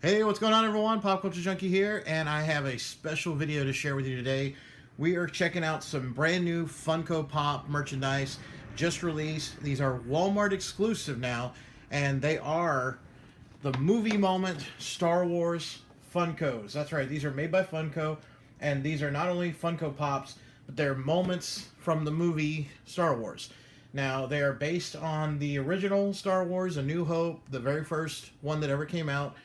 Hey, what's going on everyone? Pop Culture Junkie here, and I have a special video to share with you today. We are checking out some brand new Funko Pop merchandise just released. These are Walmart exclusive now, and they are the movie moment Star Wars Funkos. That's right, these are made by Funko, and these are not only Funko Pops, but they're moments from the movie Star Wars. Now, they are based on the original Star Wars, A New Hope, the very first one that ever came out.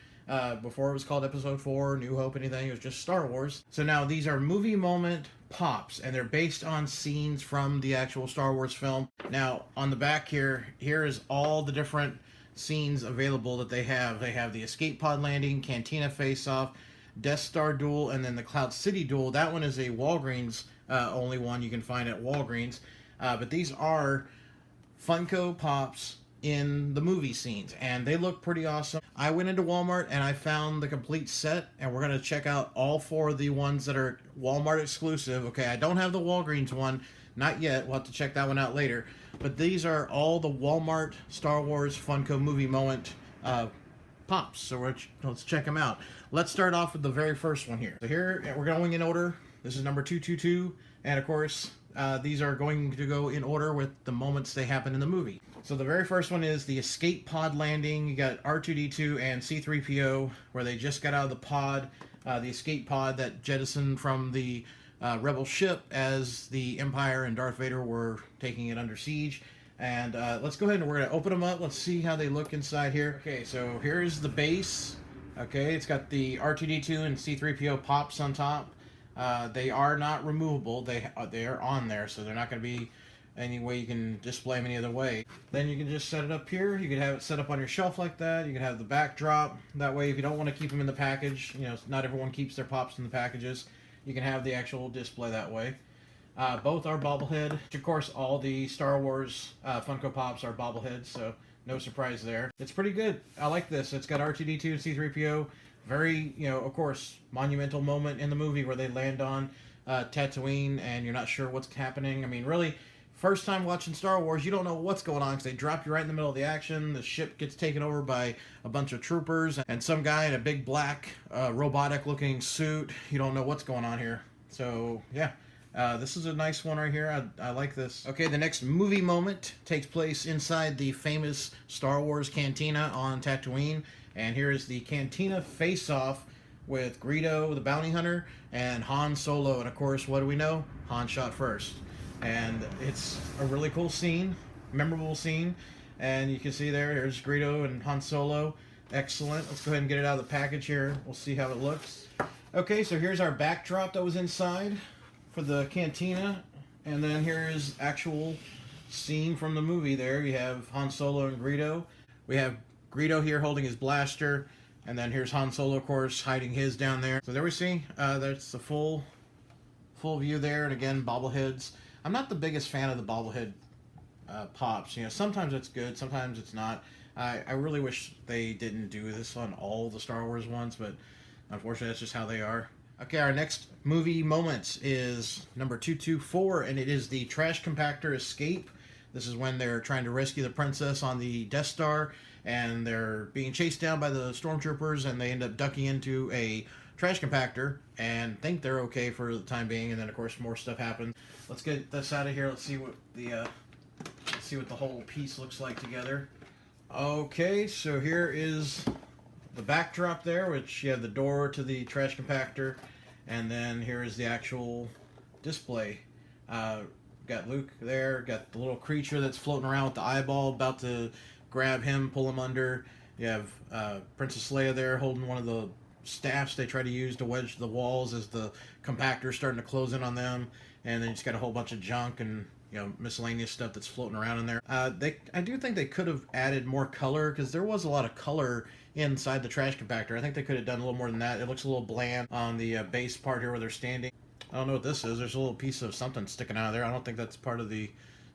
Before it was called Episode 4, New Hope, anything. It was just Star Wars. So now these are movie moment pops, and they're based on scenes from the actual Star Wars film. Now, on the back here is all the different scenes available that they have. They have the escape pod landing, Cantina face-off, Death Star duel, and then the Cloud City duel. That one is a Walgreens only one you can find at Walgreens. But these are Funko Pops in the movie scenes, and they look pretty awesome. I went into Walmart and I found the complete set, and we're going to check out all four of the ones that are Walmart exclusive. Okay, I don't have the Walgreens one, not yet. We'll have to check that one out later. But these are all the Walmart Star Wars Funko movie moment pops. So let's check them out. Let's start off with the very first one here. So here, we're going in order. This is number 222, and of course, these are going to go in order with the moments they happen in the movie. So the very first one is the escape pod landing. You got R2-D2 and C-3PO, where they just got out of the pod, the escape pod that jettisoned from the rebel ship as the Empire and Darth Vader were taking it under siege. And let's go ahead and we're going to open them up. Let's see how they look inside here. Okay, so here's the base. Okay, it's got the R2-D2 and C-3PO pops on top. They are not removable. They are on there, so they're not going to be any way you can display them any other way. Then you can just set it up here. You can have it set up on your shelf like that. You can have the backdrop. That way, if you don't want to keep them in the package, you know, not everyone keeps their pops in the packages. You can have the actual display that way. Both are bobblehead. Of course, all the Star Wars Funko Pops are bobbleheads, so no surprise there. It's pretty good. I like this. It's got R2-D2 and C-3PO. Very, you know, of course, monumental moment in the movie where they land on Tatooine and you're not sure what's happening. I mean, really, first time watching Star Wars, you don't know what's going on because they drop you right in the middle of the action. The ship gets taken over by a bunch of troopers and some guy in a big black robotic-looking suit. You don't know what's going on here. So, yeah. This is a nice one right here. I like this. Okay, the next movie moment takes place inside the famous Star Wars Cantina on Tatooine. And here is the Cantina face-off with Greedo, the bounty hunter, and Han Solo. And of course, what do we know? Han shot first. And it's a really cool scene, memorable scene. And you can see there's Greedo and Han Solo. Excellent. Let's go ahead and get it out of the package here. We'll see how it looks. Okay, so here's our backdrop that was inside for the Cantina. And then here is actual scene from the movie there. You have Han Solo and Greedo. We have Greedo here holding his blaster, and then here's Han Solo, of course, hiding his down there. So there we see, that's the full view there, and again, bobbleheads. I'm not the biggest fan of the bobblehead pops. You know, sometimes it's good, sometimes it's not. I really wish they didn't do this on all the Star Wars ones, but unfortunately, that's just how they are. Okay, our next movie moments is number 224, and it is the trash compactor escape. This is when they're trying to rescue the princess on the Death Star, and they're being chased down by the stormtroopers, and they end up ducking into a trash compactor and think they're okay for the time being. And then, of course, more stuff happens. Let's get this out of here. Let's see what the whole piece looks like together. Okay, so here is the backdrop there, which you have the door to the trash compactor, and then here is the actual display. Got Luke there, got the little creature that's floating around with the eyeball about to grab him, pull him under. You have Princess Leia there holding one of the staffs they try to use to wedge the walls as the compactor's starting to close in on them. And then you just got a whole bunch of junk and, you know, miscellaneous stuff that's floating around in there. I do think they could have added more color, because there was a lot of color inside the trash compactor. I think they could have done a little more than that. It looks a little bland on the base part here where they're standing. I don't know what this is. There's a little piece of something sticking out of there. I don't think that's part of the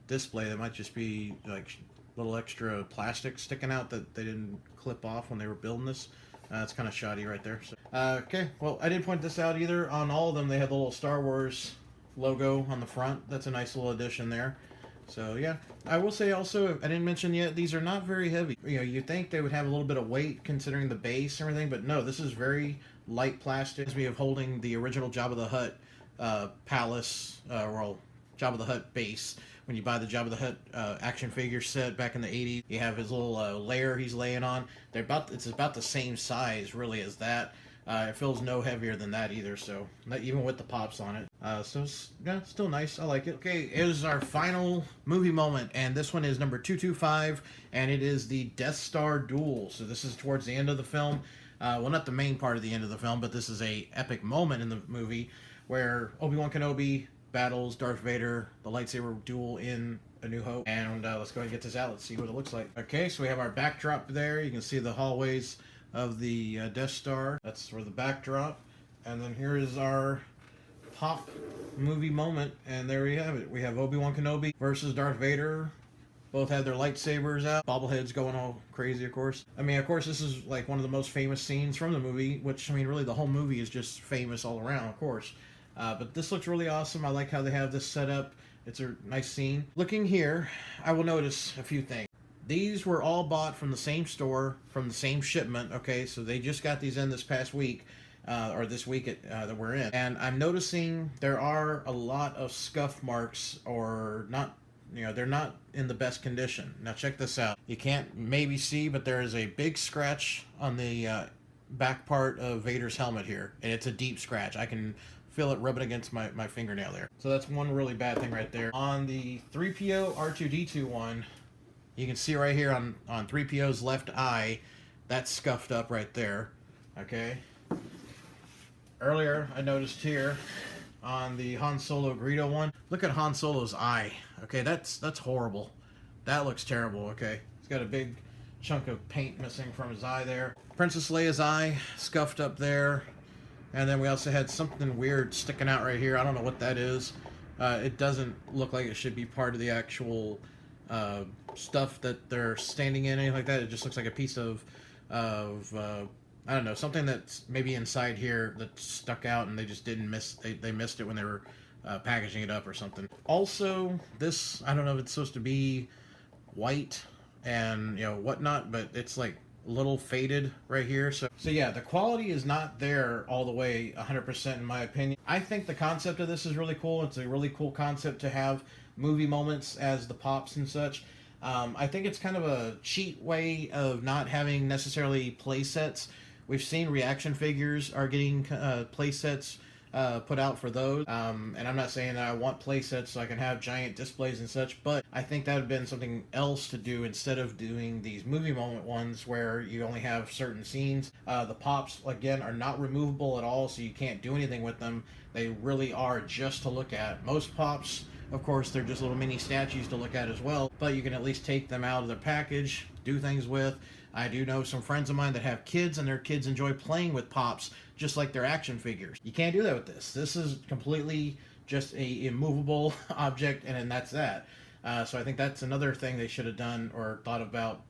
display. That might just be like little extra plastic sticking out that they didn't clip off when they were building this. It's kind of shoddy right there. So, okay, well, I didn't point this out either. On all of them, they have the little Star Wars logo on the front. That's a nice little addition there. So yeah, I will say also, I didn't mention yet, these are not very heavy. You know, you think they would have a little bit of weight considering the base and everything, but no, this is very light plastic. We have holding the original Jabba the Hutt palace, well, Jabba the Hutt base. When you buy the Jabba the Hutt action figure set back in the 80s, you have his little layer he's laying on. It's about the same size really as that. It feels no heavier than that either, so not even with the pops on it. So yeah, still nice. I like it. Okay, it is our final movie moment, and this one is number 225, and it is the Death Star duel. So this is towards the end of the film. Well, not the main part of the end of the film, but this is a epic moment in the movie where Obi-Wan Kenobi battles Darth Vader, the lightsaber duel in A New Hope. And let's go ahead and get this out. Let's see what it looks like. Okay, so we have our backdrop there. You can see the hallways of the Death Star. That's for the backdrop. And then here is our pop movie moment. And there we have it. We have Obi-Wan Kenobi versus Darth Vader. Both had their lightsabers out. Bobbleheads going all crazy, of course. I mean, of course, this is like one of the most famous scenes from the movie, which, I mean, really the whole movie is just famous all around, of course. But this looks really awesome. I like how they have this set up. It's a nice scene. Looking here, I will notice a few things. These were all bought from the same store, from the same shipment, okay? So they just got these in this past week, or this week that we're in. And I'm noticing there are a lot of scuff marks, or not, you know, they're not in the best condition. Now check this out. You can't maybe see, but there is a big scratch on the back part of Vader's helmet here. And it's a deep scratch. I can feel it rubbing against my fingernail there. So that's one really bad thing right there. On the 3PO R2-D2 one, you can see right here on 3PO's left eye, that's scuffed up right there, okay? Earlier, I noticed here on the Han Solo Greedo one, look at Han Solo's eye, okay? That's horrible. That looks terrible, okay? He's got a big chunk of paint missing from his eye there. Princess Leia's eye, scuffed up there. And then we also had something weird sticking out right here. I don't know what that is. It doesn't look like it should be part of the actual stuff that they're standing in, anything like that. It just looks like a piece of I don't know, something that's maybe inside here that stuck out and they just didn't they missed it when they were packaging it up or something. Also, this, I don't know if it's supposed to be white and, you know, whatnot, but it's like a little faded right here. So yeah, the quality is not there all the way 100% in my opinion. I think the concept of this is really cool. It's a really cool concept to have movie moments as the pops and such. I think it's kind of a cheat way of not having necessarily play sets. We've seen reaction figures are getting play sets put out for those. And I'm not saying that I want play sets so I can have giant displays and such, but I think that would have been something else to do instead of doing these movie moment ones where you only have certain scenes. The pops, again, are not removable at all, so you can't do anything with them. They really are just to look at. Most pops, of course, they're just little mini statues to look at as well, but you can at least take them out of their package, do things with. I do know some friends of mine that have kids, and their kids enjoy playing with pops just like their action figures. You can't do that with this. This is completely just a immovable object, and then that's that. So I think that's another thing they should have done or thought about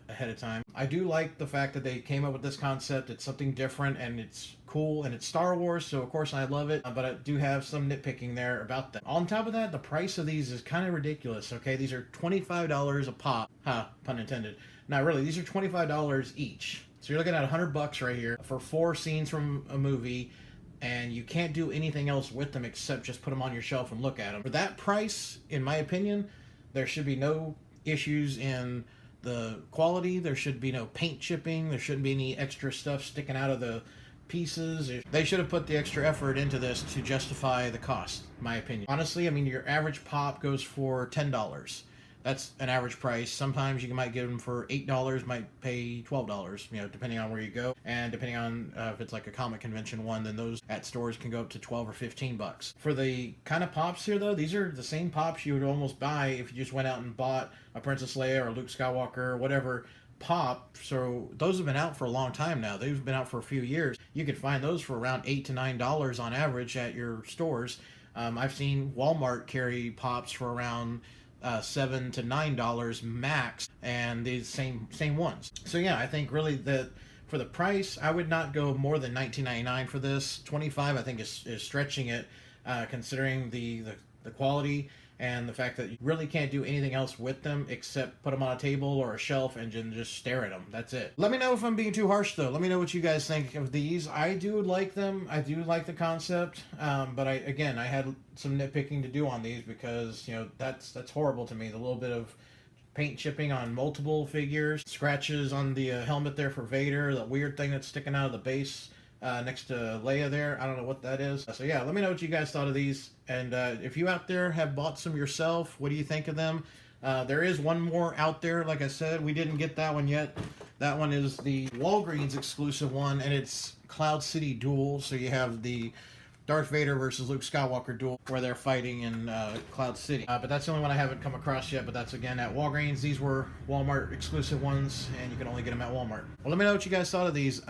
ahead of time. I do like the fact that they came up with this concept. It's something different, and it's cool, and it's Star Wars, so of course I love it, but I do have some nitpicking there about that. On top of that, the price of these is kind of ridiculous, okay? These are $25 a pop. Ha, pun intended. Now, really, these are $25 each. So you're looking at $100 right here for 4 scenes from a movie, and you can't do anything else with them except just put them on your shelf and look at them. For that price, in my opinion, there should be no issues in the quality. There should be no paint chipping. There shouldn't be any extra stuff sticking out of the pieces. They should have put the extra effort into this to justify the cost, in my opinion. Honestly, I mean, your average pop goes for $10. That's an average price. Sometimes you might get them for $8, might pay $12, you know, depending on where you go. And depending on if it's like a comic convention one, then those at stores can go up to $12 or $15. For the kind of pops here, though, these are the same pops you would almost buy if you just went out and bought a Princess Leia or Luke Skywalker or whatever pop. So those have been out for a long time now. They've been out for a few years. You could find those for around $8 to $9 on average at your stores. I've seen Walmart carry pops for around $7 to $9 max, and these same ones. So yeah, I think really that for the price, I would not go more than $19.99 for this. $25, I think, is stretching it, considering the quality. and the fact that you really can't do anything else with them except put them on a table or a shelf and just stare at them. That's it. Let me know if I'm being too harsh, though. Let me know what you guys think of these. I do like them. I do like the concept, but I had some nitpicking to do on these because, you know, that's horrible to me. The little bit of paint chipping on multiple figures, scratches on the helmet there for Vader, the weird thing that's sticking out of the base next to Leia there. I don't know what that is. So yeah, let me know what you guys thought of these. And if you out there have bought some yourself, what do you think of them? There is one more out there. Like I said, we didn't get that one yet. That one is the Walgreens exclusive one, and it's Cloud City Duel. So you have the Darth Vader versus Luke Skywalker duel where they're fighting in Cloud City. But that's the only one I haven't come across yet, but that's again at Walgreens. These were Walmart exclusive ones, and you can only get them at Walmart. Well, let me know what you guys thought of these.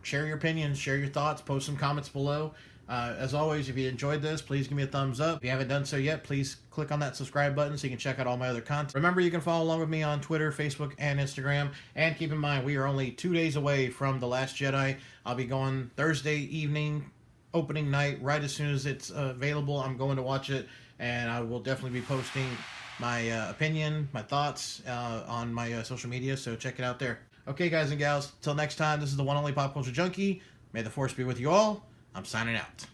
Share your opinions, share your thoughts, post some comments below. As always, if you enjoyed this, please give me a thumbs up. If you haven't done so yet, please click on that subscribe button so you can check out all my other content. Remember, you can follow along with me on Twitter, Facebook, and Instagram. And keep in mind, we are only 2 days away from The Last Jedi. I'll be going Thursday evening, opening night, right as soon as it's available. I'm going to watch it, and I will definitely be posting my opinion, my thoughts on my social media, so check it out there. Okay, guys and gals, till next time, this is the one only Pop Culture Junkie. May the Force be with you all. I'm signing out.